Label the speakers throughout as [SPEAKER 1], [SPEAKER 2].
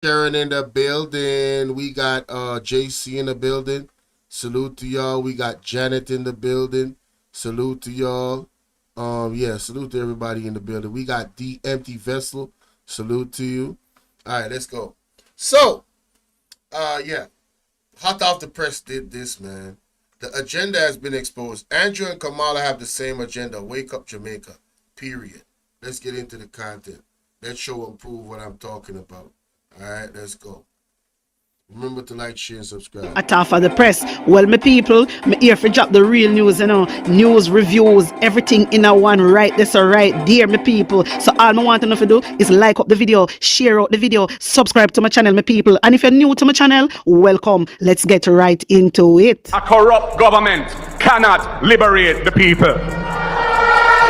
[SPEAKER 1] Sharon in the building. We got JC in the building. Salute to y'all. We got Janet in the building. Salute to y'all. Yeah, salute to everybody in the building. We got the empty vessel. Salute to you. All right, let's go. So, yeah, hot off the press did this, man. The agenda has been exposed. Andrew and Kamala have the same agenda. Wake up, Jamaica. Period. Let's get into the content. Let's show and prove what I'm talking about. All right, let's go. Remember to like, share, and subscribe.
[SPEAKER 2] At half of the press. Well, my people, me here for drop the real news, news, reviews, everything in a one right. That's all right, dear my people. So all I want to do is like up the video, share out the video, subscribe to my channel, my people. And if you're new to my channel, welcome. Let's get right into it.
[SPEAKER 3] A corrupt government cannot liberate the people.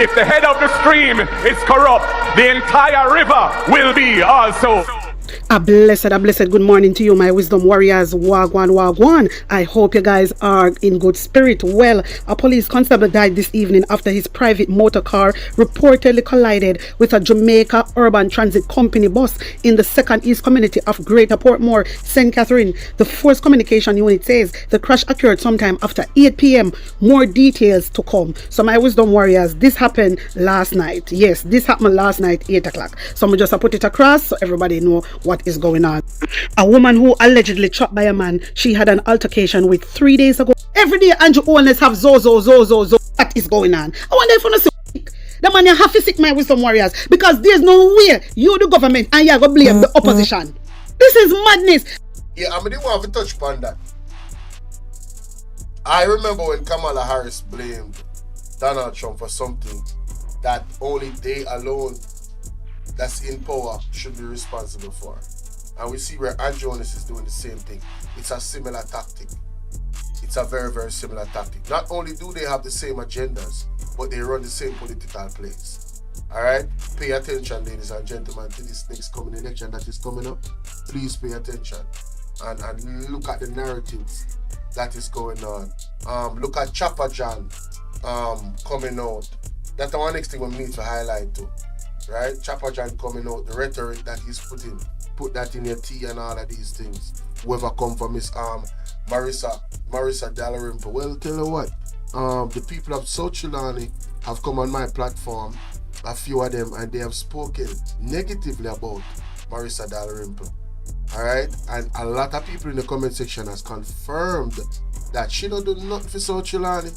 [SPEAKER 3] If the head of the stream is corrupt, the entire river will be also.
[SPEAKER 2] A blessed good morning to you, my wisdom warriors. Wagwan, wagwan. I hope you guys are in good spirit. Well, a police constable died this evening after his private motor car reportedly collided with a Jamaica Urban Transit Company bus in the Second East community of Greater Portmore, St. Catherine. The Force Communication Unit says the crash occurred sometime after 8 p.m. More details to come. So, my wisdom warriors, this happened last night. Yes, this happened last night, 8 o'clock. So, I'm just put it across so everybody know what is going on. A woman who allegedly chopped by a man she had an altercation with 3 days ago. Every day Andrew owners have zo. What is going on? I wonder if you know the man you have to sick, my wisdom warriors, because there's no way you the government and you go blame the opposition. This is madness.
[SPEAKER 1] Yeah, I mean, they want to touch upon that. I remember when Kamala Harris blamed Donald Trump for something that only they alone that's in power should be responsible for. And we see where Andrew Jonas is doing the same thing. It's a similar tactic. It's a very, very similar tactic. Not only do they have the same agendas, but they run the same political plays. Alright? Pay attention, ladies and gentlemen, to this next coming election that is coming up. Please pay attention. And look at the narratives that is going on. Look at Chopper John coming out. That's the one next thing we need to highlight too. Right? Chopper John coming out, the rhetoric that he's putting. Put that in your tea and all of these things. Whoever come from his Marissa Dalrymple. Well, tell you what, the people of South Chilani have come on my platform, a few of them, and they have spoken negatively about Marissa Dalrymple. Alright? And a lot of people in the comment section has confirmed that she don't do nothing for South Chilani.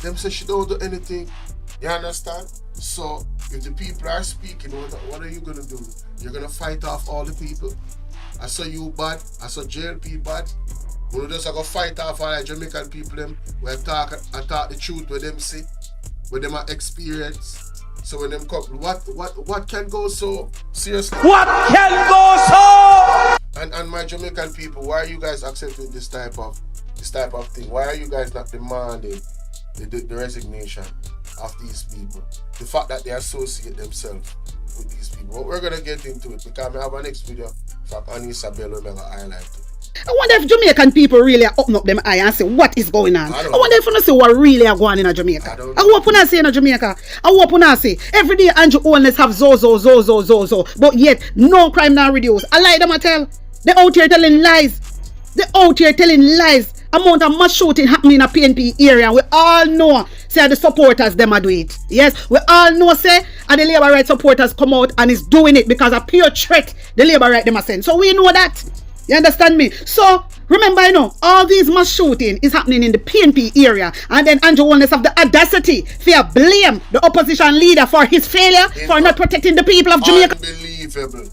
[SPEAKER 1] Them say she don't do anything. You understand? So, if the people are speaking, what are you going to do? You're going to fight off all the people? I saw you bad. I saw JLP bad. We're just going to fight off all the Jamaican people. Them. I talk the truth with them see. With them experience. So when them come, what can go so? Seriously?
[SPEAKER 3] What can go so?
[SPEAKER 1] And my Jamaican people, why are you guys accepting this type of thing? Why are you guys not demanding the resignation of these people? The fact that they associate themselves with these people. But we're gonna get into it because we have a next video from Anissa Bello and highlight it.
[SPEAKER 2] I wonder if Jamaican people really are open up them eye and say what is going on. I wonder if you see what really are going in Jamaica. I hope you say in Jamaica. I hope you say every day Andrew owners have zo. But yet no crime now reduced. I like them I tell. They out here telling lies. Amount of mass shooting happening in a PNP area. We all know, say the supporters them are do it. Yes, we all know, say, and the Labour Right supporters come out and is doing it because a pure threat the Labour Right them are saying. So we know that. You understand me? So remember, all these mass shooting is happening in the PNP area, and then Andrew Holness have the audacity to blame the opposition leader for his failure for not protecting the people of Jamaica.
[SPEAKER 1] Unbelievable.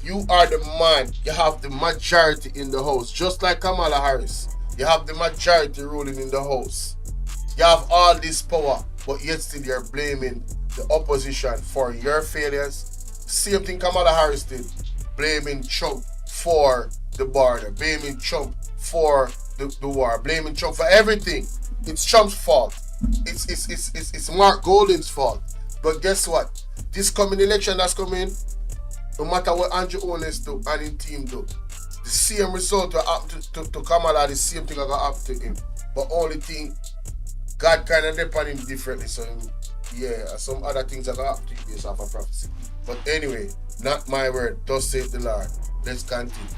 [SPEAKER 1] You are the man. You have the majority in the house, just like Kamala Harris. You have the majority ruling in the house. You have all this power, but yet still you're blaming the opposition for your failures. Same thing Kamala Harris did. Blaming Trump for the border. Blaming Trump for the war. Blaming Trump for everything. It's Trump's fault. It's Mark Golding's fault. But guess what? This coming election that's coming, no matter what Andrew Holness do and his team do, the same result will happen to Kamala, the same thing will happen to him. But only thing, God kind of depend on him differently. So, yeah, some other things are going to happen to you based off of prophecy. But anyway, not my word, thus saith the Lord. Let's continue.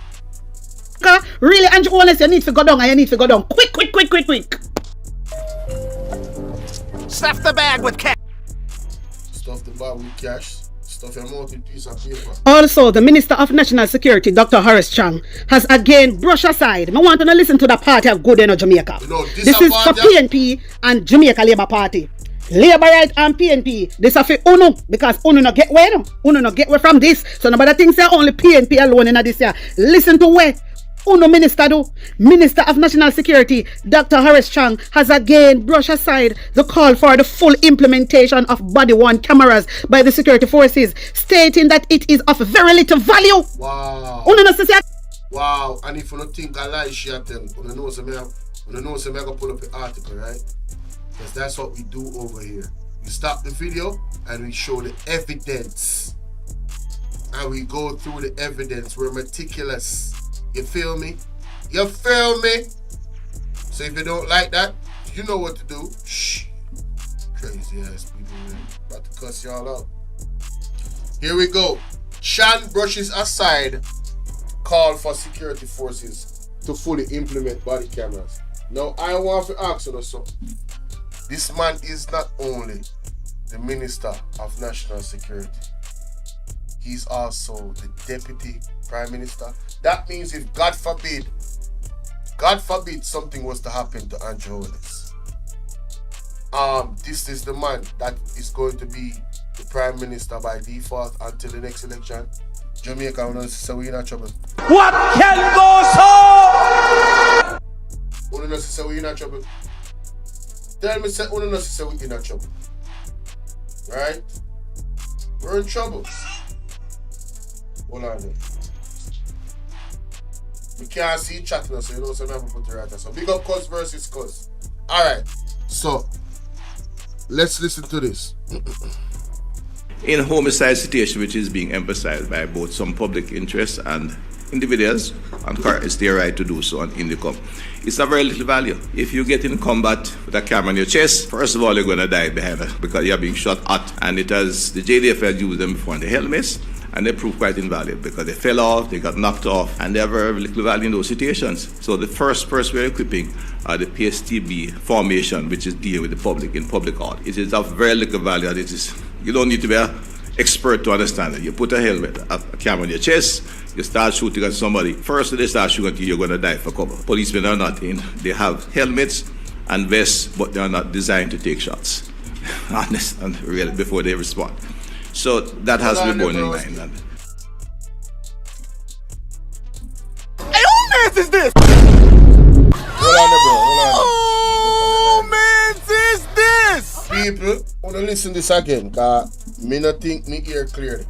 [SPEAKER 2] Really, Andrew Wallace, you need to go down and you need to go down. Quick.
[SPEAKER 4] Stuff the bag with cash.
[SPEAKER 1] Stuff the bag with cash. Stuff your mouth with piece of paper.
[SPEAKER 2] Also, the Minister of National Security, Dr. Horace Chang, has again brushed aside. I want to listen to the party of good in Jamaica.
[SPEAKER 1] You know,
[SPEAKER 2] this is for PNP and Jamaica Labour Party. Labour Right and PNP, this is for UNO, because UNO no get where. UNO no get where from this. So nobody thinks they're only PNP alone in this year. Listen to where UNO Minister do. Minister of National Security, Dr. Horace Chang, has again brushed aside the call for the full implementation of body-worn cameras by the security forces, stating that it is of very little value.
[SPEAKER 1] Wow. Wow. And if you don't think I lie, she tell you know some I go pull up the article, right? Because that's what we do over here. We stop the video and we show the evidence. And we go through the evidence. We're meticulous. You feel me? You feel me? So if you don't like that, you know what to do. Shh. Crazy ass people, man. About to cuss y'all out. Here we go. Chang brushes aside call for security forces to fully implement body cameras. Now I want to ask you something. This man is not only the Minister of National Security, he's also the Deputy Prime Minister. That means if God forbid something was to happen to Andrew Horace, this is the man that is going to be the Prime Minister by default until the next election. Jamaica, we're in trouble.
[SPEAKER 4] What can go so?
[SPEAKER 1] We're in trouble. Tell me, say, we're in trouble. Right? We're in trouble. Hold on there. We can't see chat now, so you know some have to put it right there. So big up cuz versus cuz. Alright. So let's listen to this.
[SPEAKER 5] In homicide situation which is being emphasized by both some public interests and individuals, and it's their right to do so on Indicom. It's of very little value. If you get in combat with a camera on your chest, first of all, you're going to die behind it because you're being shot at. And it has, the JDF has used them before in the helmets, and they proved quite invaluable because they fell off, they got knocked off, and they have very little value in those situations. So the first person we're equipping are the PSTB formation, which is deal with the public in public art. It is of very little value, and it is, you don't need to be an expert to understand it. You put a helmet, a camera on your chest, you start shooting at somebody. First they start shooting at you, you're going to die for cover. Policemen are not in. They have helmets and vests, but they are not designed to take shots. Honest and real, before they respond. So that has to be borne in mind.
[SPEAKER 4] Hey, who man's is this?
[SPEAKER 1] Hold
[SPEAKER 4] man's is this?
[SPEAKER 1] People, wanna listen this again, cause me not think me hear clearly.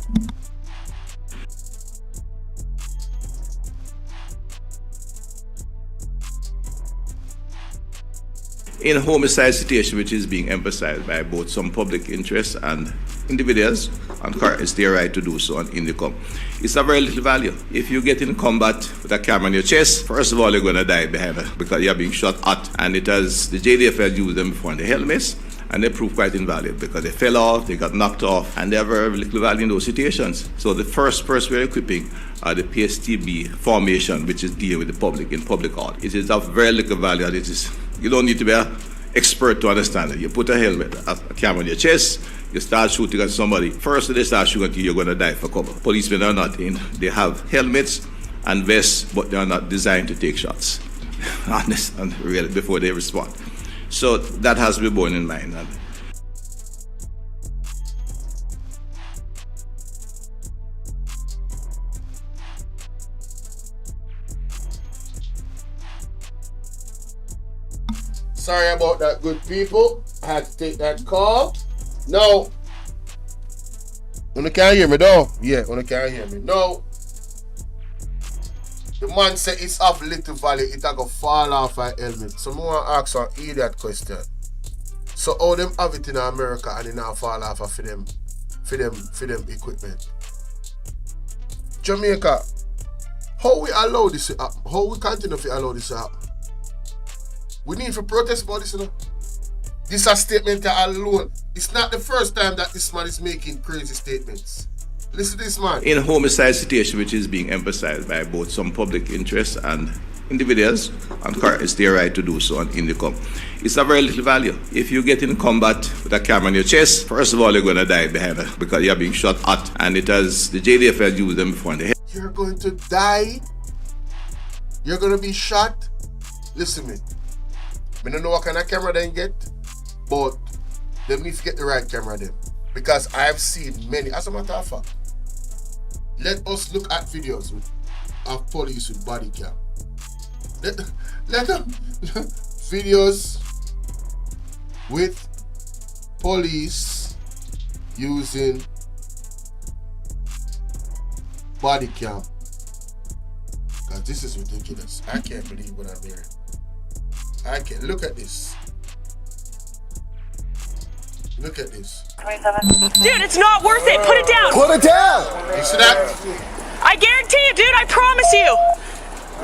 [SPEAKER 5] In homicide situation which is being emphasized by both some public interests and individuals, and it's their right to do so on Indicom. It's of very little value. If you get in combat with a camera on your chest, first of all, you're going to die behind it because you're being shot at. And it has, the JDF has used them before in the helmets, and they proved quite invaluable because they fell off, they got knocked off, and they have very little value in those situations. So the first person we're equipping are the PSTB formation, which is deal with the public in public art. It is of very little value, and it is, you don't need to be an expert to understand it. You put a helmet, a camera on your chest, you start shooting at somebody. First they start shooting at you, you're going to die for cover. Policemen are not in. They have helmets and vests, but they are not designed to take shots. Honest and real, before they respond. So that has to be borne in mind.
[SPEAKER 1] Sorry about that, good people. I had to take that call. No. You can't hear me, though. Yeah, you can't hear me. No. The man said it's of little value. It go fall off a helmet. So I want to ask an idiot question. So how them have it in America and it now fall off for them equipment? Jamaica, how we allow this to happen? How we continue to allow this to happen? We need to protest about this, you know. This is a statement alone. It's not the first time that this man is making crazy statements. Listen to this, man.
[SPEAKER 5] In homicide situation, which is being emphasized by both some public interests and individuals, and it's their right to do so on income. It's of very little value. If you get in combat with a camera on your chest, first of all, you're going to die behind it because you're being shot at, and it has the JDF has used them before in the head.
[SPEAKER 1] You're going to die. You're going to be shot. Listen to me. I don't know what kind of camera they get, but they need to get the right camera then. Because I have seen many, as a matter of fact, let us look at videos of police with body cam. Let them videos with police using body cam. Because this is ridiculous. I can't believe what I'm hearing. I can't. Look at this. Look at this.
[SPEAKER 6] Dude, it's not worth it. Put it down.
[SPEAKER 4] Put it down!
[SPEAKER 1] You see that?
[SPEAKER 6] I guarantee you, dude. I promise you.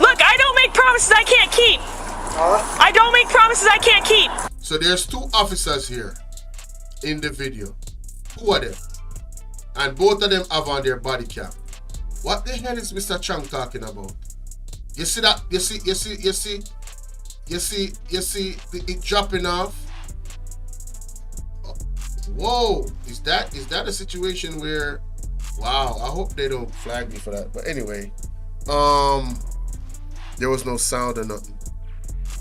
[SPEAKER 6] Look, I don't make promises I can't keep. I don't make promises I can't keep.
[SPEAKER 1] So there's two officers here in the video. Who are them? And both of them have on their body cam. What the hell is Mr. Chang talking about? You see that? You see it dropping off? Whoa, is that a situation where, wow, I hope they don't flag me for that. But anyway, there was no sound or nothing.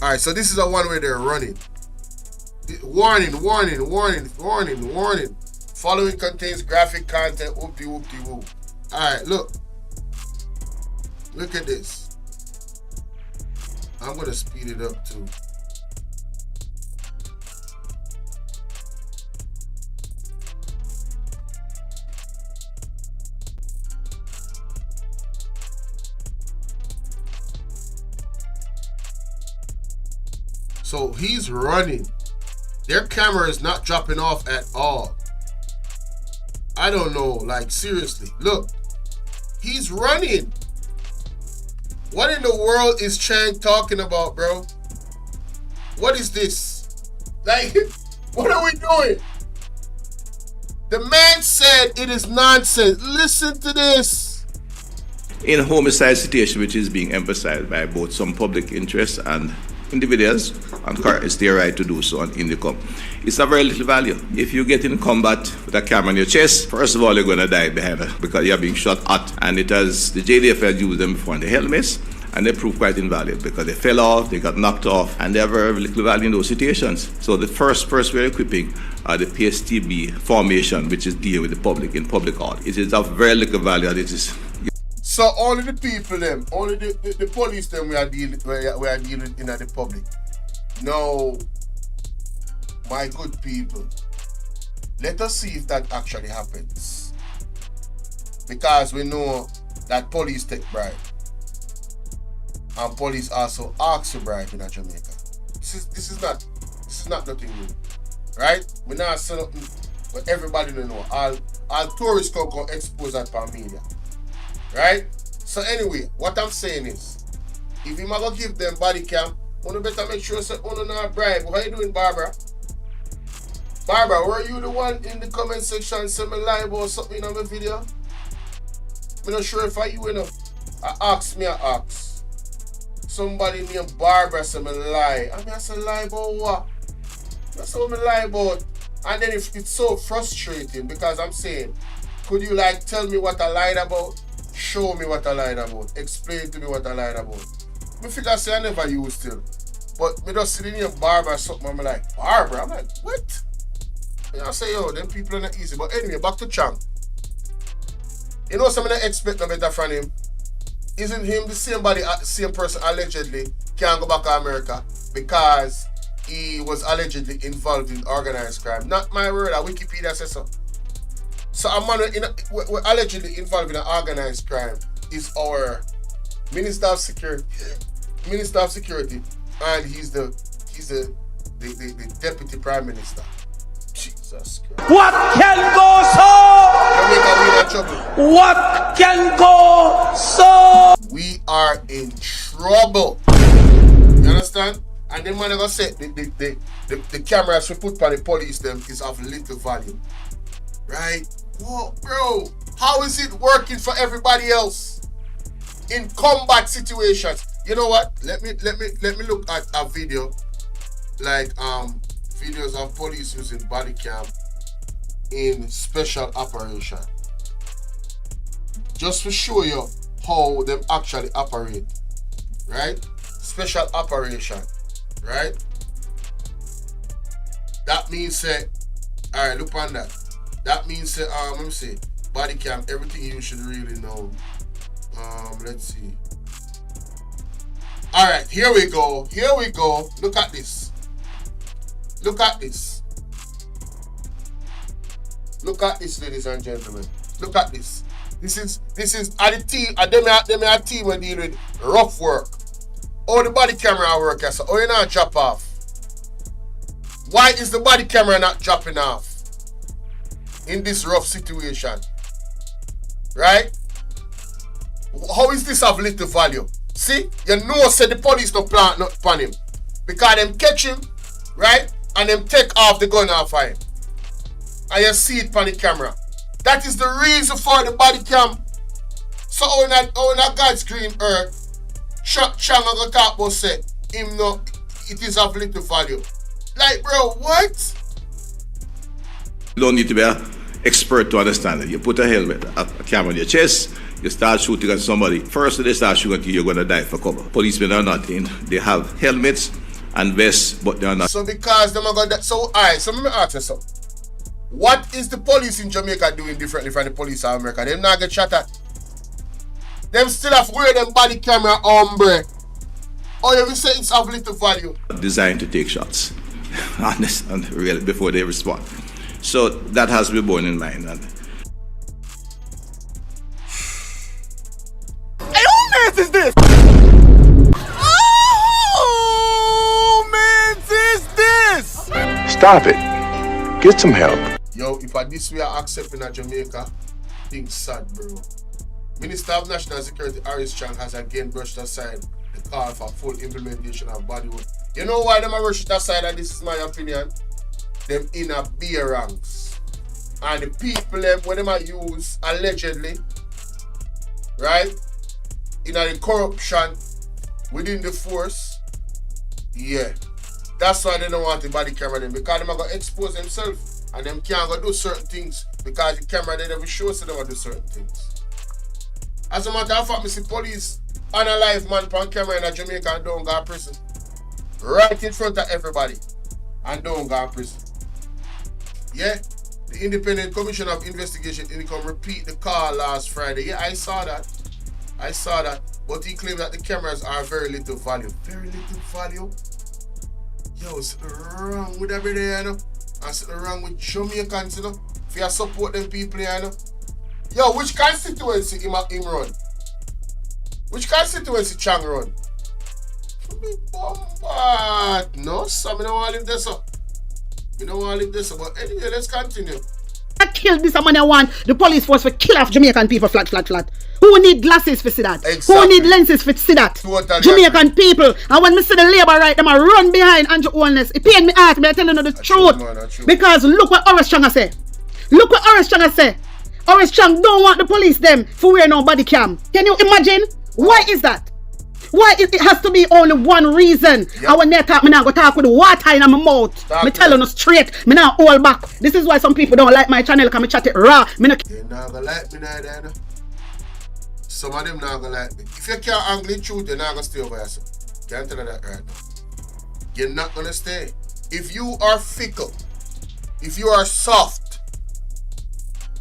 [SPEAKER 1] All right, so this is a one where they're running. Warning. Following contains graphic content, whoop-de-whoop-de-whoop. All right, look at this. I'm gonna speed it up too. So he's running. Their camera is not dropping off at all. I don't know, like seriously. Look, he's running. What in the world is Chang talking about, bro? What is this? Like, what are we doing? The man said it is nonsense. Listen to this.
[SPEAKER 5] In homicide situation, which is being emphasized by both some public interests and individuals, and it's their right to do so on income. It's of very little value. If you get in combat with a camera on your chest, first of all, you're going to die behind it because you're being shot at, and it has the JDF has used them before in the helmets, and they prove quite invalid because they fell off, they got knocked off, and they have very little value in those situations. So the first we're equipping are the PSTB formation, which is deal with the public in public art. It is of very little value, and it is.
[SPEAKER 1] So only the people them, only the police them we are dealing in the public. No, my good people, let us see if that actually happens. Because we know that police take bribe. And police also ask for bribe in Jamaica. This is not nothing new. Right? We not say nothing but everybody don't know. All tourists come expose that for media. Right? So anyway, what I'm saying is, if you might go give them body cam, you better make sure that you not bribe. How you doing, Barbara? Barbara, were you the one in the comment section saying me lie about something in my video? I'm not sure if I you know. I ask. Somebody named Barbara said me lie. I say lie about what? That's what me lie about. And then it's so frustrating because I'm saying, could you like tell me what I lied about? Show me what I lied about. Explain to me what I lied about. Me figure say I never used still. But me just see the name Barbara or something. I'm like, Barbara? I'm like, what? I say, yo, them people are not easy. But anyway, back to Chang. You know something I expect no better from him? Isn't him the same person allegedly can't go back to America because he was allegedly involved in organized crime? Not my word, Wikipedia says so. So a man we're allegedly involved in an organized crime is our Minister of Security, and he's the Deputy Prime Minister. Jesus Christ.
[SPEAKER 4] What can go so? What can go so?
[SPEAKER 1] We are in trouble. You understand? And the man gonna say the cameras we put on the police them is of little value. Right? Whoa, bro, how is it working for everybody else in combat situations? You know what? Let me look at a video, like videos of police using Bodycam in special operation, just to show you how them actually operate, right? Special operation, right? That means say, all right, look on that. That means say, let me see, Bodycam, everything you should really know. Let's see. All right, here we go. Here we go. Look at this. Look at this. Look at this, ladies and gentlemen. Look at this. This is a team. Them a team when deal with rough work. How the body camera work? So, oh, you not drop off. Why is the body camera not dropping off in this rough situation? Right? How is this of little value? See, you know, said the police don't plant not upon him because them catch him, right, and them take off the gun off of him, and you see it on the camera. That is the reason for the body cam. So on that God's green earth, Chang go talk about say him no, it is of little value. Like, bro, what?
[SPEAKER 5] You don't need to be an expert to understand it. You put a helmet, a camera on your chest, you start shooting at somebody. First they start shooting at you, you're going to die for cover. Policemen are not in. They have helmets and vests, but they are not.
[SPEAKER 1] So because them are got that. So, alright, so let me ask you something. What is the police in Jamaica doing differently from the police of America? Them not get shot at. Them still have wear them body camera ombre. Or you will say it's of little value.
[SPEAKER 5] Designed to take shots, honest and really, before they respond. So that has to be borne in mind. And
[SPEAKER 3] Hey, who man is this? Oh, man is this?
[SPEAKER 7] Stop it. Get some help.
[SPEAKER 1] Yo, if I this way I accept in Jamaica, things sad, bro. Minister of National Security Horace Chang has again brushed aside the call for full implementation of bodywood. You know why them are brush it aside, and this is my opinion? Them in a beer ranks. And the people them when them are used allegedly, right? In the corruption within the force, yeah. That's why they don't want the body camera them, because them are going to expose themselves and them can't go do certain things because the camera they never show so them do certain things. As a matter of fact, I see police on a live man on camera in Jamaica and don't go to prison. Right in front of everybody and don't go to prison. Yeah, the Independent Commission of Investigation Income repeat the call last Friday. Yeah, I saw that. But he claimed that the cameras are very little value. Very little value? Yo, something wrong with everybody, you know? And something wrong with Jamaicans, you know? If you support them people, you know? Yo, which constituency him run? Which constituency Chang run? Bombard. No, sir, I don't want to live there, sir. I don't want to live there, sir. But anyway, let's continue.
[SPEAKER 2] I killed this man I want the police force for kill off Jamaican people flat. Who need glasses for see that?
[SPEAKER 1] Exactly.
[SPEAKER 2] Who need lenses for see that?
[SPEAKER 1] Totally
[SPEAKER 2] Jamaican
[SPEAKER 1] agree.
[SPEAKER 2] people. And when me see the labor right, them I run behind Andrew Holness. It pain me heart, me I tell you the truth.
[SPEAKER 1] True.
[SPEAKER 2] Because look what Horace Chang say. Horace Chang don't want the police them for wearing no body cam. Can you imagine? Why is that? Why it has to be only one reason?
[SPEAKER 1] Yep.
[SPEAKER 2] And when they talk, me now go talk with water in my mouth.
[SPEAKER 1] Stop
[SPEAKER 2] me telling you straight, me now hold back. This is why some people don't like my channel, because me chat it raw. Me no
[SPEAKER 1] They not gonna like me now, no. Some of them not gonna like me. If you can't angle the truth, you're not gonna stay over here, sir. Can't tell you that right now. You're not gonna stay. If you are fickle, if you are soft,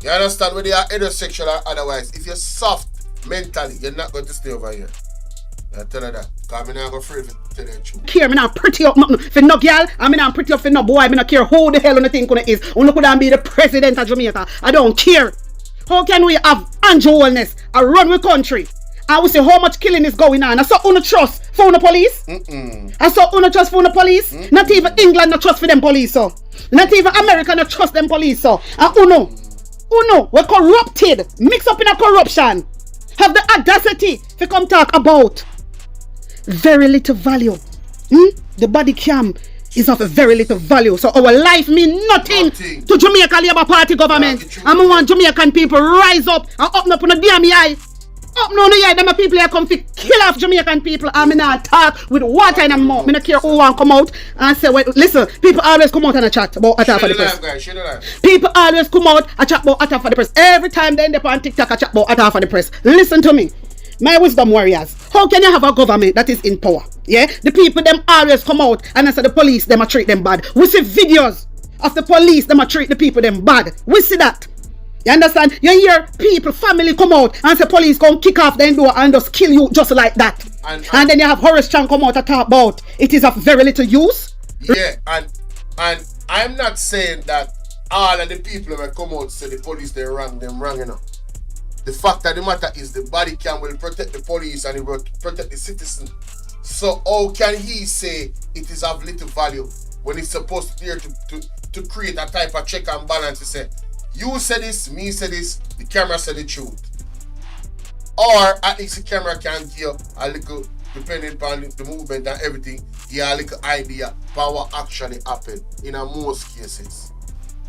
[SPEAKER 1] you understand whether you are heterosexual or otherwise, if you're soft mentally, you're not going to stay over here. I tell you that. Because I'm not afraid to tell you the truth.
[SPEAKER 2] care, me not pretty up nothing for no girl, and me not pretty up for no boy. Me not care who the hell on the thing gonna is. Only could be the president of Jamaica. I don't care. How can we have Andrew Holness a run with country? I will say how much killing is going on. I saw uno trust for the police. I saw uno trust for the police. Not even England not trust for them police. So. Not even America not trust them police. So. And uno, we're corrupted, mixed up in a corruption. Have the audacity to come talk about very little value. The body cam is of very little value. So our life mean nothing to Jamaica Labour Party government. And I want Jamaican people rise up and open up on the damn eye. Up no yeah, them people here come to kill off Jamaican people. And I not talk with water in my mouth. I don't care who want come out and say, well, listen, people always come out and chat about attack for the press. People always come out and chat about attack for the press. Every time they end up on TikTok and chat about attack for the press. Listen to me. My wisdom warriors, how can you have a government that is in power? Yeah, the people them always come out and I say the police them a treat them bad. We see videos of the police them a treat the people them bad. We see that. You understand? You hear people, family come out and say police come kick off the door and just kill you just like that. And then you have Horace Chang come out and talk about it is of very little use.
[SPEAKER 1] Yeah, and I'm not saying that all of the people that come out say the police they wrong, you know. The fact of the matter is the body cam will protect the police and it will protect the citizen. So how can he say it is of little value when it's supposed to be here to create a type of check and balance to say, you said this, me said this, the camera said the truth. Or at least the camera can give a little, depending upon the movement and everything, give a little idea about what actually happened in most cases.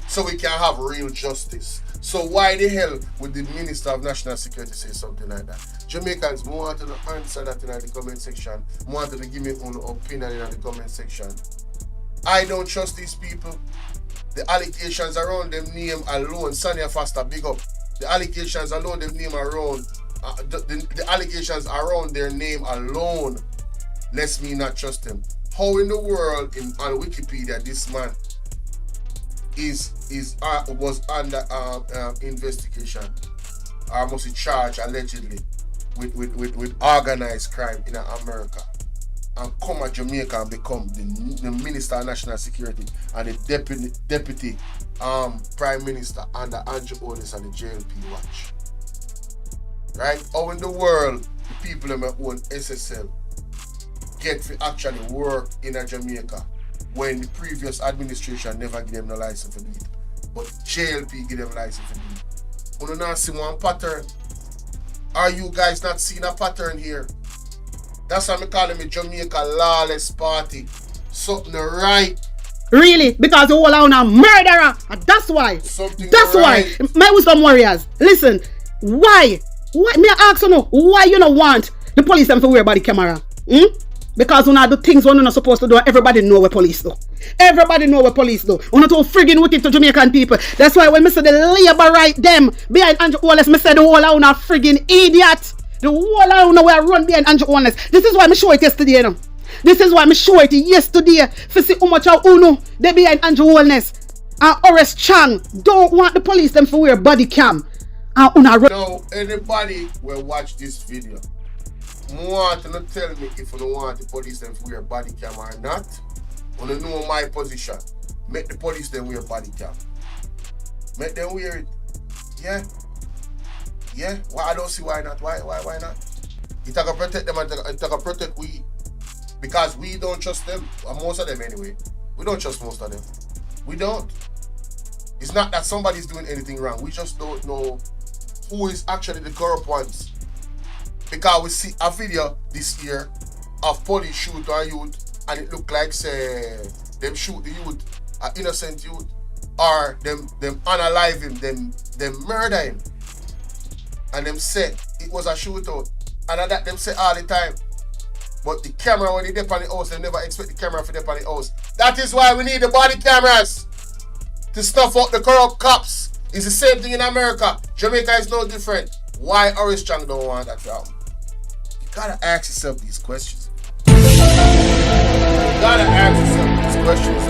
[SPEAKER 1] So we can have real justice. So why the hell would the Minister of National Security say something like that? Jamaicans want to answer that in the comment section. Want to give me own opinion in the comment section. I don't trust these people. The allegations around them name alone, Sonia Foster, big up. The allegations alone, them name around, the allegations around their name alone lets me not trust them. How in the world on Wikipedia this man was under investigation, or must be charged allegedly with organized crime in America, and come to Jamaica and become the Minister of National Security and the deputy Prime Minister under Andrew Horace and the JLP watch. Right? How in the world the people in my own SSL get to actually work in Jamaica when the previous administration never give them no license for it, but JLP give them license for it? You not see one pattern? Are you guys not seeing a pattern here? That's why I'm calling me Jamaica Lawless Party. Something right.
[SPEAKER 2] Really? Because you all are a murderer. And that's why. That's right. Why. My wisdom warriors, listen. Why? Why? Me ask you, why you don't want the police them to wear body camera? Because you know the things you're not supposed to do. Everybody know what police do. Everybody know what police do. You're not too friggin' wicked to Jamaican people. That's why when I say the labor right them behind Andrew Horace, I say the whole are a friggin' idiot. The whole I don't know where I run behind Andrew Horace. This is why I show it yesterday, you know. This is why I show it yesterday. For see how much of Uno they behind Andrew Horace. And Horace Chang don't want the police them to wear body cam. And
[SPEAKER 1] now anybody will watch this video. Want to tell me if you don't want the police them to wear body cam or not. You know my position. Make the police them wear body cam. Make them wear it. Yeah. Yeah, well, I don't see why not. Why not? It can protect them and it can protect we, because we don't trust them. Most of them anyway. We don't trust most of them. We don't. It's not that somebody's doing anything wrong. We just don't know who is actually the corrupt ones. Because we see a video this year of police shoot a youth and it look like say them shoot the youth, an innocent youth, or them unalive him, them murder him. And them say it was a shootout. And that them say all the time. But the camera when they dip on the house, they never expect the camera to dip on the house. That is why we need the body cameras to stuff out the corrupt cops. It's the same thing in America. Jamaica is no different. Why Horace Chang don't want that to happen? You gotta ask yourself these questions. You gotta ask yourself these questions.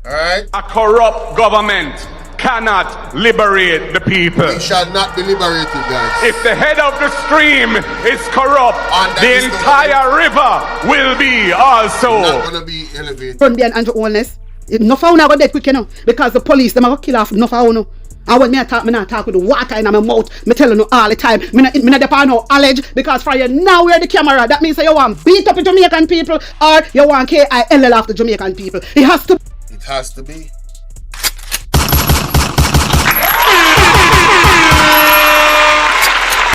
[SPEAKER 1] Alright?
[SPEAKER 3] A corrupt government cannot liberate the people.
[SPEAKER 1] We shall not be liberated, guys.
[SPEAKER 3] If the head of the stream is corrupt, the entire river will be also.
[SPEAKER 1] Not gonna be elevated.
[SPEAKER 2] Run behind Andrew Horace. No found go dead quick, you know, because the police them are gonna kill off no found. And when me not talk with the water in my mouth, me telling you all the time, me not depend on knowledge, because for you now wear the camera, that means you want beat up the Jamaican people or you want KILL off the Jamaican people. It has to.
[SPEAKER 1] It has to be.